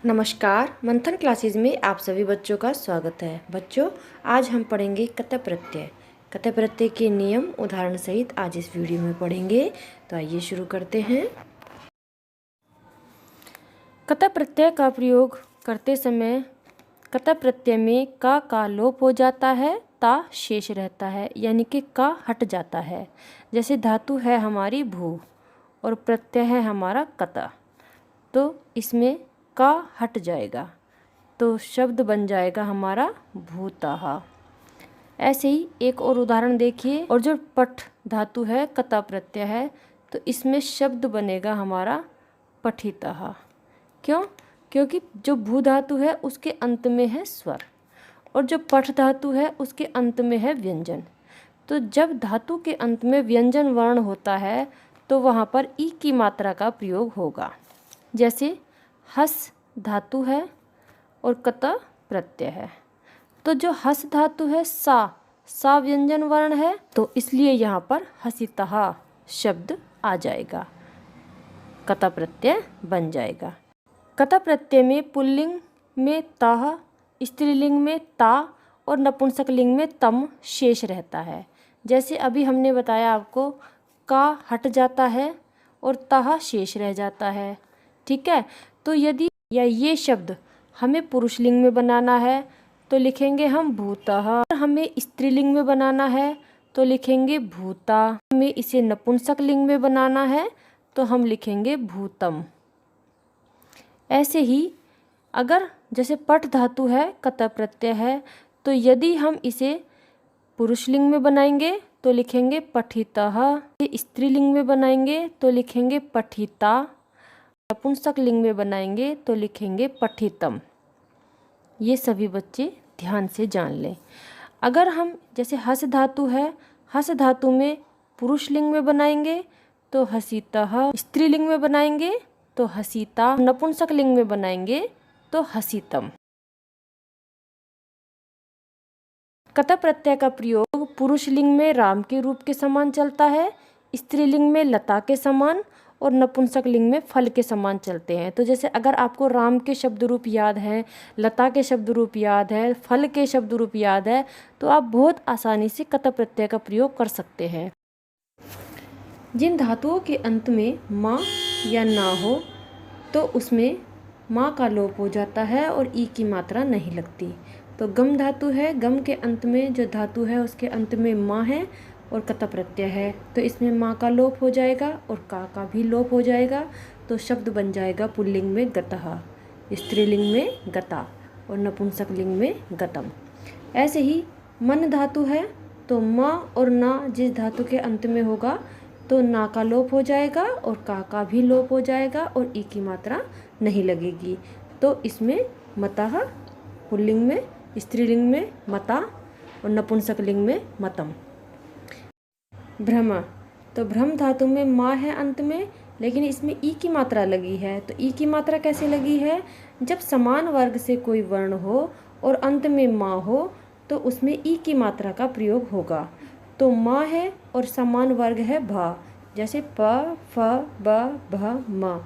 नमस्कार, मंथन क्लासेस में आप सभी बच्चों का स्वागत है। बच्चों, आज हम पढ़ेंगे कतः प्रत्यय। कतः प्रत्यय के नियम उदाहरण सहित आज इस वीडियो में पढ़ेंगे। तो आइए शुरू करते हैं। कतः प्रत्यय का प्रयोग करते समय कतः प्रत्यय में का लोप हो जाता है, ता शेष रहता है, यानी कि का हट जाता है। जैसे धातु है हमारी भू और प्रत्यय है हमारा कतः, तो इसमें का हट जाएगा तो शब्द बन जाएगा हमारा भूतः। ऐसे ही एक और उदाहरण देखिए। और जो पठ धातु है कतः प्रत्यय है, तो इसमें शब्द बनेगा हमारा पठितः। क्यों? क्योंकि जो भू धातु है उसके अंत में है स्वर और जो पठ धातु है उसके अंत में है व्यंजन। तो जब धातु के अंत में व्यंजन वर्ण होता है तो वहाँ पर ई की मात्रा का प्रयोग होगा। जैसे हस धातु है और कतः प्रत्यय है, तो जो हस धातु है सा व्यंजन वर्ण है, तो इसलिए यहाँ पर हसितः शब्द आ जाएगा, कतः प्रत्यय बन जाएगा। कतः प्रत्यय में पुल्लिंग में तः, स्त्रीलिंग में ता और नपुंसकलिंग में तम शेष रहता है। जैसे अभी हमने बताया आपको, का हट जाता है और तः शेष रह जाता है। ठीक है, तो यदि या ये शब्द हमें पुरुषलिंग में बनाना है तो लिखेंगे हम भूतः, हमें स्त्रीलिंग में बनाना है तो लिखेंगे भूता, हमें इसे नपुंसकलिंग में बनाना है तो हम लिखेंगे भूतम। ऐसे ही अगर जैसे पठ धातु है कतः प्रत्यय है, तो यदि हम इसे पुरुषलिंग में बनाएंगे तो लिखेंगे पठितः, स्त्रीलिंग में बनाएंगे तो लिखेंगे पठिता, नपुंसक लिंग में बनाएंगे तो लिखेंगे पठितम। ये सभी बच्चे ध्यान से जान लें। अगर हम जैसे हस धातु है, हस धातु में पुरुष लिंग में बनाएंगे तो हसितः, स्त्रीलिंग में बनाएंगे तो हसिता, नपुंसक लिंग में बनाएंगे तो हसितम। कतः प्रत्यय का प्रयोग पुरुष लिंग में राम के रूप के समान चलता है, स्त्रीलिंग में लता के समान और नपुंसक लिंग में फल के समान चलते हैं। तो जैसे अगर आपको राम के शब्द रूप याद है, लता के शब्द रूप याद है, फल के शब्द रूप याद है, तो आप बहुत आसानी से कतः प्रत्यय का प्रयोग कर सकते हैं। जिन धातुओं के अंत में माँ या ना हो तो उसमें माँ का लोप हो जाता है और ई की मात्रा नहीं लगती। तो गम धातु है, गम के अंत में जो धातु है उसके अंत में माँ है और कतः प्रत्यय है, तो इसमें माँ का लोप हो जाएगा और का भी लोप हो जाएगा, तो शब्द बन जाएगा पुल्लिंग में गतः, स्त्रीलिंग में गता और नपुंसक लिंग में गतम। ऐसे ही मन धातु है, तो माँ और ना जिस धातु के अंत में होगा तो ना का लोप हो जाएगा और का भी लोप हो जाएगा और ई की मात्रा नहीं लगेगी, तो इसमें मतः पुल्लिंग में, स्त्रीलिंग में मता और नपुंसक लिंग में मतम। भ्रम, तो भ्रम धातु में माँ है अंत में, लेकिन इसमें ई की मात्रा लगी है। तो ई की मात्रा कैसे लगी है? जब समान वर्ग से कोई वर्ण हो और अंत में माँ हो तो उसमें ई की मात्रा का प्रयोग होगा। तो माँ है और समान वर्ग है भा, जैसे प, फ, ब, भ, म,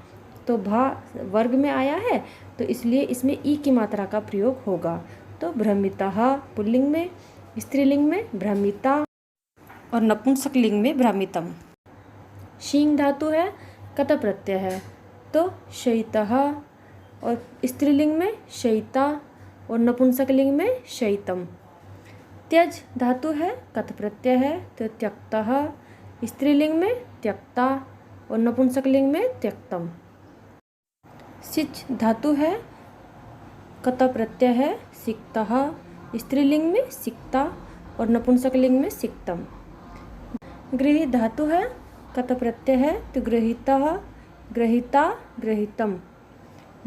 तो भा वर्ग में आया है तो इसलिए इसमें ई की मात्रा का प्रयोग होगा। तो भ्रमितः पुल्लिंग में, स्त्रीलिंग में भ्रमिता और नपुंसक लिंग में भ्रमितम। शींग धातु है, कतः प्रत्यय है, तो शयितः और स्त्रीलिंग में शयिता और नपुंसक लिंग में शयितम। त्यज धातु है, कतः प्रत्यय है, तो त्यक्तः, स्त्रीलिंग में त्यक्ता और नपुंसक लिंग में त्यक्तम। सिच धातु है, कतः प्रत्यय है, सिक्तः, स्त्रीलिंग में सिक्ता और नपुंसक लिंग में सिक्तम। गृही धातु है, कतः प्रत्यय है, तो गृहीतः, गृहीता, गृहीतम।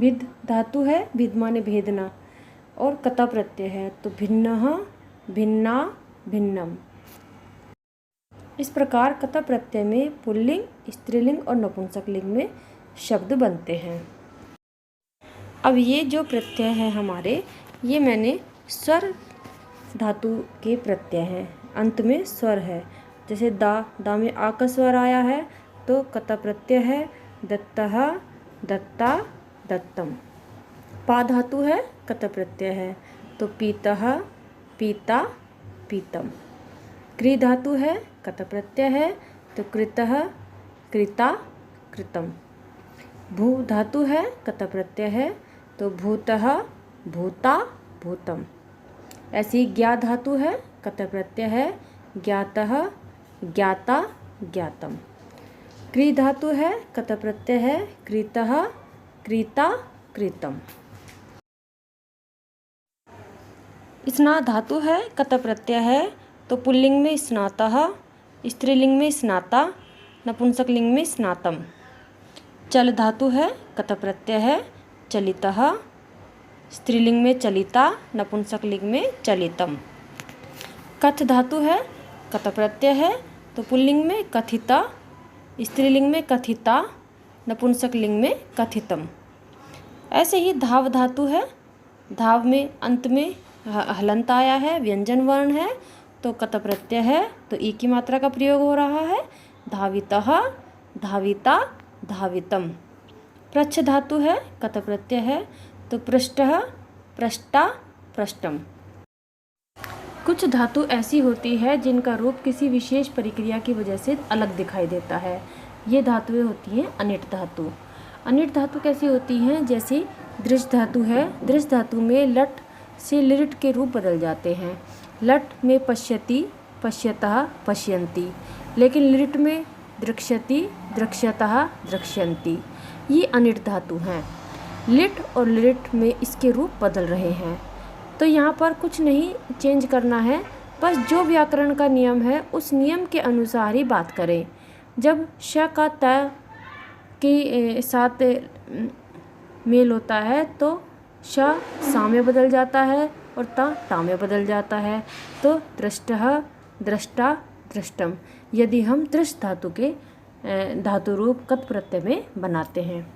भिद धातु है, भिद माने भेदना और कतः प्रत्यय है, तो भिन्नः, भिन्ना, भिन्नम। इस प्रकार कतः प्रत्यय में पुल्लिंग, स्त्रीलिंग और नपुंसक लिंग में शब्द बनते हैं। अब ये जो प्रत्यय हैं हमारे, ये मैंने स्वर धातु के प्रत्यय हैं, अंत में स्वर है। जैसे दा में आ का स्वर आया है तो कतः प्रत्यय है, दत्तः, दत्ता, दत्तम। पा धातु है, कत प्रत्यय है, तो पीतः, पीता, पीतम। क्री धातु है, कत प्रत्यय है, तो कृतः, कृता, कृतम। भू धातु है, कत प्रत्यय है, तो भूतः, भूता, भूतम। ऐसी ज्ञा धातु है, कत प्रत्यय है, ज्ञातः, ज्ञाता, ज्ञातम। क्री धातु है, कत प्रत्यय है, क्रीतः, क्रीता, क्रीतम। स्ना धातु है, कत प्रत्यय है, तो पुल्लिंग में स्नातः, स्त्रीलिंग में स्नाता, नपुंसकलिंग में स्नातम। चल धातु है, कत प्रत्यय है, चलितः, स्त्रीलिंग में चलिता, नपुंसकलिंग में चलितम। कथ धातु है, कत प्रत्यय है, तो पुल्लिंग में कथिता, स्त्रीलिंग में कथिता, नपुंसकलिंग में कथितम। ऐसे ही धाव धातु है, धाव में अंत में हलंत आया है, व्यंजन वर्ण है, तो कत प्रत्यय है, तो ई की मात्रा का प्रयोग हो रहा है। धावितः, धाविता, धावितम। प्रच्छ धातु है, कत प्रत्यय है, तो पृष्ठः, पृष्टा, पृष्टम। कुछ धातु ऐसी होती है जिनका रूप किसी विशेष प्रक्रिया की वजह से अलग दिखाई देता है। ये धातुएं होती हैं अनिट धातु। अनिट धातु कैसी होती हैं? जैसे दृश्य धातु है, दृश्य धातु में लट से लिट के रूप बदल जाते हैं। लट में पश्यति, पश्यतः, पश्यन्ति, लेकिन लिट में दृक्ष्यति, दृक्ष्यतः, दृक्ष्यन्ति। ये अनिट धातु हैं। लिट और लिट में इसके रूप बदल रहे हैं। तो यहाँ पर कुछ नहीं चेंज करना है, बस जो व्याकरण का नियम है उस नियम के अनुसार ही बात करें। जब श का त के साथ मेल होता है तो श सा में बदल जाता है और ता में बदल जाता है। तो दृष्टः, दृष्टा, दृष्टम, यदि हम दृष्ट धातु के धातु रूप कत प्रत्यय में बनाते हैं।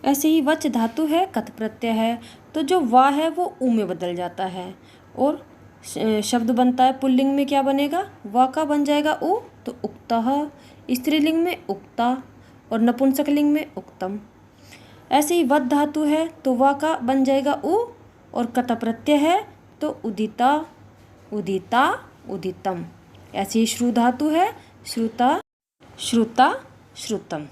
ऐसे ही वच धातु है, कत प्रत्यय है, तो जो वा है वो ऊ में बदल जाता है और शब्द बनता है। पुल्लिंग में क्या बनेगा? वा का बन जाएगा ऊ, तो उक्तः, स्त्रीलिंग में उक्ता और नपुंसकलिंग में उक्तम। ऐसे ही वद धातु है, तो वा का बन जाएगा ऊ और कत प्रत्यय है तो उदिता, उदिता, उदितम। ऐसे ही श्रु धातु है, श्रुता, श्रुता, श्रुतम।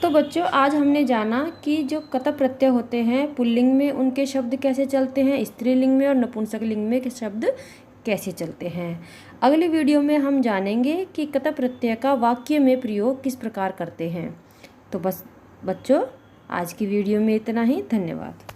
तो बच्चों आज हमने जाना कि जो कत प्रत्यय होते हैं पुल्लिंग में उनके शब्द कैसे चलते हैं, स्त्रीलिंग में और नपुंसकलिंग में के शब्द कैसे चलते हैं। अगले वीडियो में हम जानेंगे कि कत प्रत्यय का वाक्य में प्रयोग किस प्रकार करते हैं। तो बस बच्चों आज की वीडियो में इतना ही। धन्यवाद।